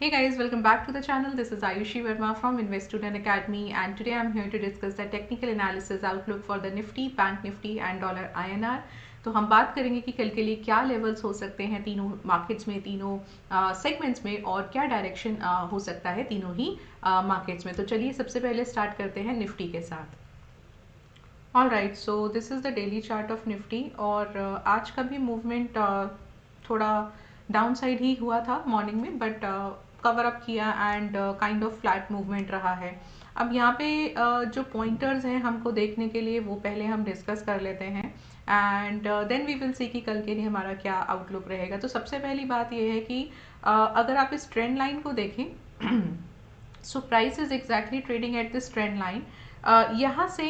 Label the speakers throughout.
Speaker 1: Hey guys, welcome back to the channel. This is Ayushi Verma from Invest Student Academy, and today I'm here to discuss the technical analysis outlook for the Nifty, Bank Nifty and dollar INR. तो हम बात करेंगे कि कल के लिए क्या levels हो सकते हैं तीनों मार्केट्स में, तीनों सेगमेंट्स में, और क्या डायरेक्शन हो सकता है तीनों ही मार्केट्स में। तो चलिए सबसे पहले स्टार्ट करते हैं निफ्टी के साथ। All right, so this is the daily chart of Nifty, और आज का भी मूवमेंट थोड़ा डाउन साइड ही हुआ था मॉर्निंग में, बट कवर अप किया and kind of flat movement रहा है। अब यहाँ पे जो पॉइंटर्स हैं हमको देखने के लिए, वो पहले हम डिस्कस कर लेते हैं and then we will see कि कल के लिए हमारा क्या आउटलुक रहेगा। तो सबसे पहली बात ये है कि अगर आप इस ट्रेंड लाइन को देखें, so price is exactly trading at this trend line. यहाँ से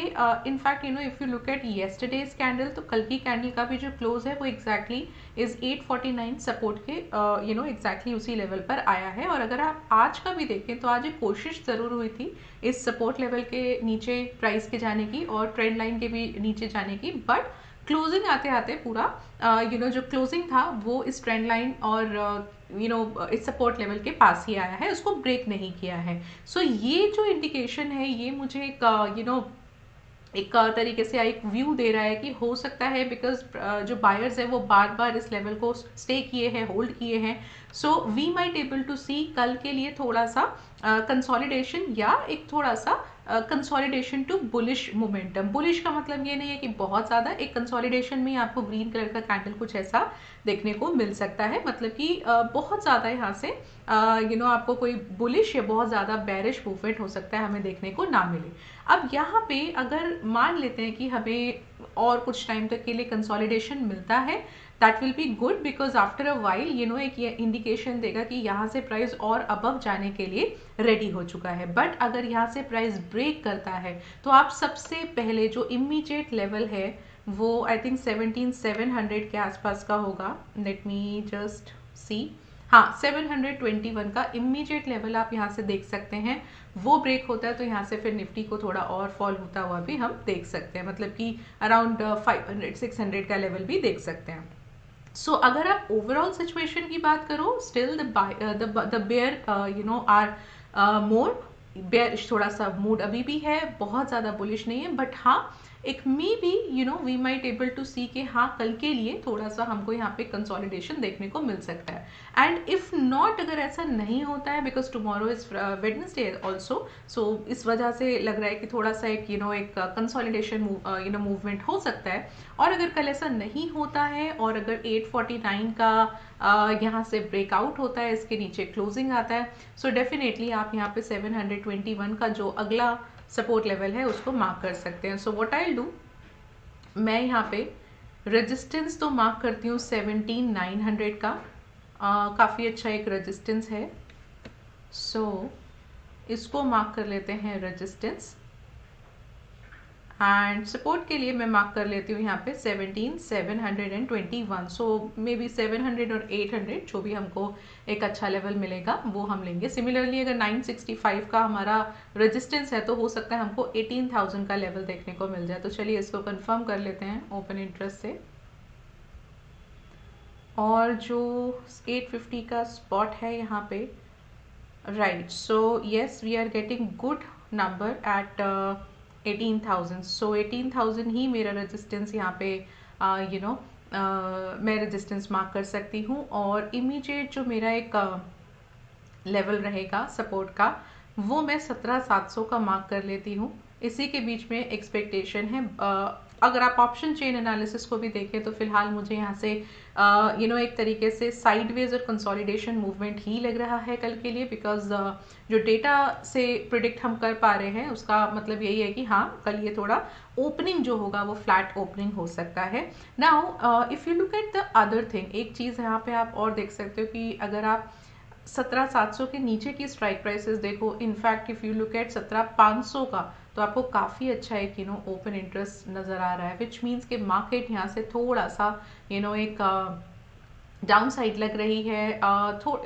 Speaker 1: in fact if you look at yesterday's candle, तो कल की कैंडल का भी जो क्लोज है वो एग्जैक्टली इज 849 सपोर्ट के एग्जैक्टली उसी लेवल पर आया है। और अगर आप आज का भी देखें तो आज एक कोशिश ज़रूर हुई थी इस सपोर्ट लेवल के नीचे प्राइस के जाने की और ट्रेंड लाइन के भी नीचे जाने की, बट क्लोजिंग आते आते पूरा जो क्लोजिंग था वो इस ट्रेंड लाइन और इस सपोर्ट लेवल के पास ही आया है, उसको ब्रेक नहीं किया है। सो ये जो इंडिकेशन है ये मुझे एक तरीके से एक व्यू दे रहा है कि हो सकता है, बिकॉज जो बायर्स है वो बार बार इस लेवल को स्टे किए हैं, होल्ड किए हैं। So we might able to see कल के लिए थोड़ा सा कंसोलिडेशन या एक थोड़ा सा consolidation to bullish momentum. Bullish का मतलब ये नहीं है कि बहुत ज़्यादा, एक कंसोलिडेशन में आपको ग्रीन कलर का कैंडल कुछ ऐसा देखने को मिल सकता है, मतलब कि बहुत ज़्यादा यहाँ से आपको कोई बुलिश या बहुत ज़्यादा बेरिश मूवमेंट हो सकता है हमें देखने को ना मिले। अब यहाँ पे अगर मान लेते हैं कि हमें और कुछ टाइम तक के लिए कंसोलिडेशन मिलता है, that will be good, because after a while एक ये इंडिकेशन देगा कि यहाँ से प्राइस और अबव जाने के लिए रेडी हो चुका है। बट अगर यहाँ से प्राइस ब्रेक करता है तो आप सबसे पहले जो इमीडिएट लेवल है वो आई थिंक 17,700 के आसपास का होगा। लेट मी जस्ट सी, हाँ 721 का इमीडिएट लेवल आप यहाँ से देख सकते हैं। वो ब्रेक होता है तो यहाँ से फिर निफ्टी को थोड़ा और फॉल होता हुआ भी हम देख सकते हैं, मतलब कि अराउंड 500-600 का लेवल भी देख सकते हैं। सो अगर आप ओवरऑल सिचुएशन की बात करो, still the bear are more bear, थोड़ा सा मूड अभी भी है, बहुत ज़्यादा बुलिश नहीं है, बट हाँ एक maybe we might able to see के हाँ कल के लिए थोड़ा सा हमको यहाँ पे कंसोलिडेशन देखने को मिल सकता है। एंड इफ नॉट, अगर ऐसा नहीं होता है, because tomorrow is Wednesday also, so इस वजह से लग रहा है कि थोड़ा सा एक एक कंसोलिडेशन मूवमेंट हो सकता है। और अगर कल ऐसा नहीं होता है और अगर 849 का यहाँ से ब्रेकआउट होता है, इसके नीचे क्लोजिंग आता है, सो डेफिनेटली आप यहाँ पे 721 का जो अगला सपोर्ट लेवल है उसको मार्क कर सकते हैं। सो व्हाट आई डू, मैं यहाँ पे रेजिस्टेंस तो मार्क करती हूँ 17,900 का, काफ़ी अच्छा एक रेजिस्टेंस है। सो इसको मार्क कर लेते हैं रेजिस्टेंस, एंड सपोर्ट के लिए मैं मार्क कर लेती हूँ यहाँ पे 17,721। सो मे बी 700 और 800 जो भी हमको एक अच्छा लेवल मिलेगा वो हम लेंगे। सिमिलरली अगर 965 का हमारा रेजिस्टेंस है तो हो सकता है हमको 18,000 का लेवल देखने को मिल जाए। तो चलिए इसको कंफर्म कर लेते हैं ओपन इंटरेस्ट से। और जो 850 का स्पॉट है यहाँ पे, right, so yes we are getting good number at 18,000। So 18,000 ही मेरा रेजिस्टेंस यहाँ पे मैं रेजिस्टेंस मार्क कर सकती हूँ। और इमीडिएट जो मेरा एक लेवल रहेगा सपोर्ट का, वो मैं 17,700 का मार्क कर लेती हूँ। इसी के बीच में एक्सपेक्टेशन है। अगर आप ऑप्शन चेन एनालिसिस को भी देखें तो फिलहाल मुझे यहाँ से एक तरीके से साइडवेज और कंसोलिडेशन मूवमेंट ही लग रहा है कल के लिए, बिकॉज जो डेटा से प्रिडिक्ट हम कर पा रहे हैं उसका मतलब यही है कि हाँ कल ये थोड़ा ओपनिंग जो होगा वो फ्लैट ओपनिंग हो सकता है। Now if you look at the other thing, एक चीज़ यहाँ पे आप और देख सकते हो कि अगर आप 17,700 के नीचे की स्ट्राइक प्राइसेस देखो, in fact if you look at 17,500 का, तो आपको काफ़ी अच्छा एक ओपन इंटरेस्ट नज़र आ रहा है, विच मीन्स कि मार्केट यहाँ से थोड़ा सा एक डाउन साइड लग रही है।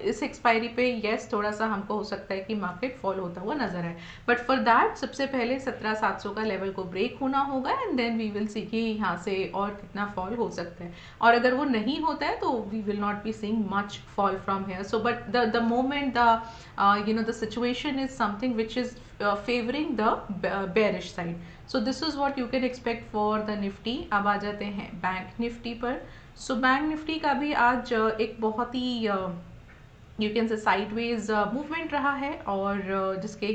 Speaker 1: इस एक्सपायरी पे यस थोड़ा सा हमको हो सकता है कि मार्केट फॉल होता हुआ नजर आए, बट फॉर दैट सबसे पहले 17,700 का लेवल को ब्रेक होना होगा and then we will see कि यहाँ से और कितना फॉल हो सकता है। और अगर वो नहीं होता है तो we will not be seeing much fall from here. So but the moment the situation is something which is favouring the bearish side. So this is what you can expect for the Nifty. अब आ जाते हैं bank Nifty पर। So bank Nifty का भी आज एक बहुत ही you can say sideways movement रहा है, और जिसके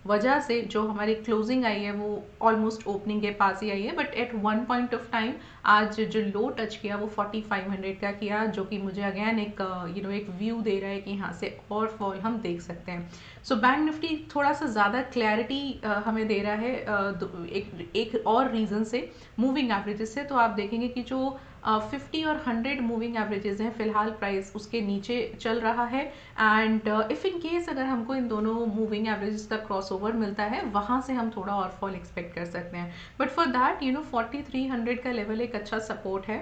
Speaker 1: वजह से जो हमारी क्लोजिंग आई है वो ऑलमोस्ट ओपनिंग के पास ही आई है, but at one point of time आज जो लो टच किया वो 4500 का किया, जो कि मुझे अगेन एक एक व्यू दे रहा है कि यहाँ से और फॉल हम देख सकते हैं। सो बैंक निफ्टी थोड़ा सा ज़्यादा क्लैरिटी हमें दे रहा है एक और रीज़न से, मूविंग एवरेजेस से। तो आप देखेंगे कि जो 50 और 100 मूविंग एवरेजेस हैं फिलहाल प्राइस उसके नीचे चल रहा है, एंड इफ इन केस अगर हमको इन दोनों मूविंग एवरेजेस का क्रॉस ओवर मिलता है वहां से हम थोड़ा और फॉल एक्सपेक्ट कर सकते हैं। बट फॉर दैट 4300 का लेवल एक अच्छा सपोर्ट है।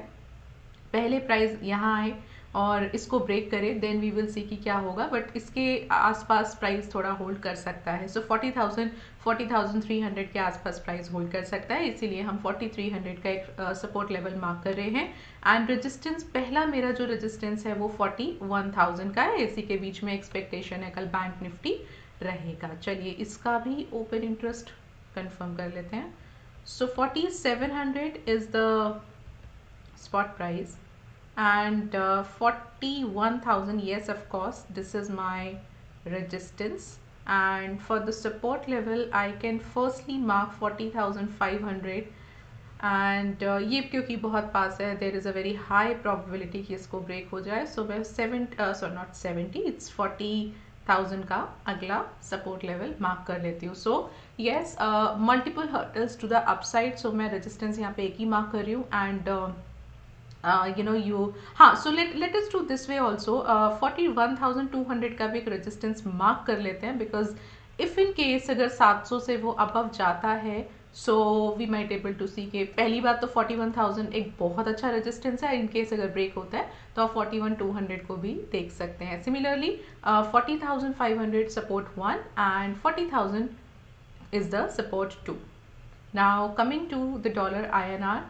Speaker 1: पहले प्राइस यहाँ आए और इसको ब्रेक करे देन वी विल सी कि क्या होगा, बट इसके आसपास प्राइस थोड़ा होल्ड कर सकता है। सो 40,300 के आसपास प्राइस होल्ड कर सकता है, इसीलिए हम 4300 का एक सपोर्ट लेवल मार्क कर रहे हैं। एंड रेजिस्टेंस, पहला मेरा जो रेजिस्टेंस है वो 41,000 का है, इसी के बीच में एक्सपेक्टेशन है कल बैंक निफ्टी रहेगा। चलिए इसका भी ओपन इंटरेस्ट कंफर्म कर लेते हैं। सो 4700 is the spot price, and 41,000, yes of course this is my resistance, and for the support level I can firstly mark 40,500, and ये क्योंकि बहुत पास है there is a very high probability कि इसको break हो जाए। सो मैं 40,000 का अगला सपोर्ट लेवल मार्क कर लेती हूँ। So yes multiple hurdles to the upside. So मैं रेजिस्टेंस यहाँ पे एक ही मार्क कर रही हूँ, and so let us do this way also। 41,200 का भी एक रेजिस्टेंस मार्क कर लेते हैं, बिकॉज इफ इन केस अगर 700 से वो अबव जाता है so we might able to see के पहली बात तो 41,000 एक बहुत अच्छा रेजिस्टेंस है। इन केस अगर ब्रेक होता है तो आप 41,200 को भी देख सकते हैं। Similarly 40,500 support 1 and 40,000 is the support 2। Now coming to the dollar INR।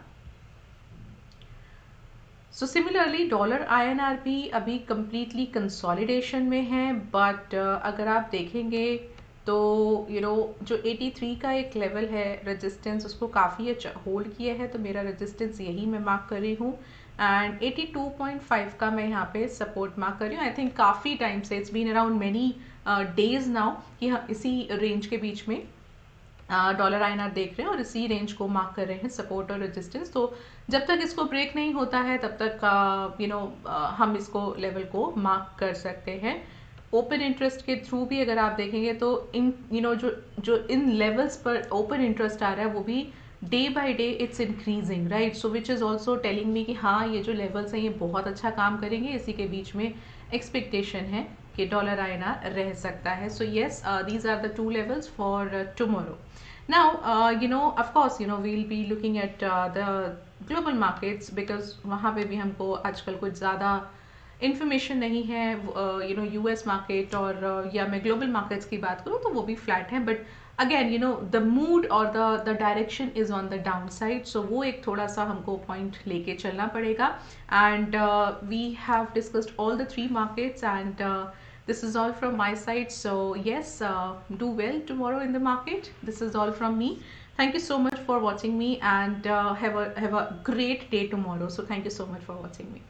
Speaker 1: So similarly dollar INR भी अभी कंप्लीटली कंसोलिडेशन में है, बट अगर आप देखेंगे तो जो 83 का एक लेवल है रेजिस्टेंस उसको काफ़ी अच्छा होल्ड किया है, तो मेरा रेजिस्टेंस यही मैं मार्क कर रही हूँ, एंड 82.5 का मैं यहाँ पे सपोर्ट मार्क कर रही हूँ। आई थिंक काफ़ी टाइम से it's been around many days now कि हम इसी रेंज के बीच में डॉलर INR देख रहे हैं और इसी रेंज को मार्क कर रहे हैं सपोर्ट और रेजिस्टेंस। तो जब तक इसको ब्रेक नहीं होता है तब तक हम इसको लेवल को मार्क कर सकते हैं। ओपन इंटरेस्ट के थ्रू भी अगर आप देखेंगे तो इन जो इन लेवल्स पर ओपन इंटरेस्ट आ रहा है वो भी day by day it's increasing, right. So which is also telling me कि हाँ ये जो लेवल्स हैं ये बहुत अच्छा काम करेंगे। इसी के बीच में एक्सपेक्टेशन है कि डॉलर INR रह सकता है। So yes these are the two levels for tomorrow. Now of course we'll be looking at the global markets, because वहाँ पे भी हमको आजकल कुछ ज़्यादा इन्फॉर्मेशन नहीं है। US मार्केट और या मैं ग्लोबल मार्केट्स की बात करूँ तो वो भी फ्लैट है, बट अगेन द मूड और the direction is on the down side. So वो एक थोड़ा सा हमको पॉइंट लेके चलना पड़ेगा। And we have discussed all the 3 markets, and this is all from my side. So yes, do well tomorrow in the market. This is all from me. Thank you so much for watching me, and have a great day tomorrow. So thank you so much for watching me.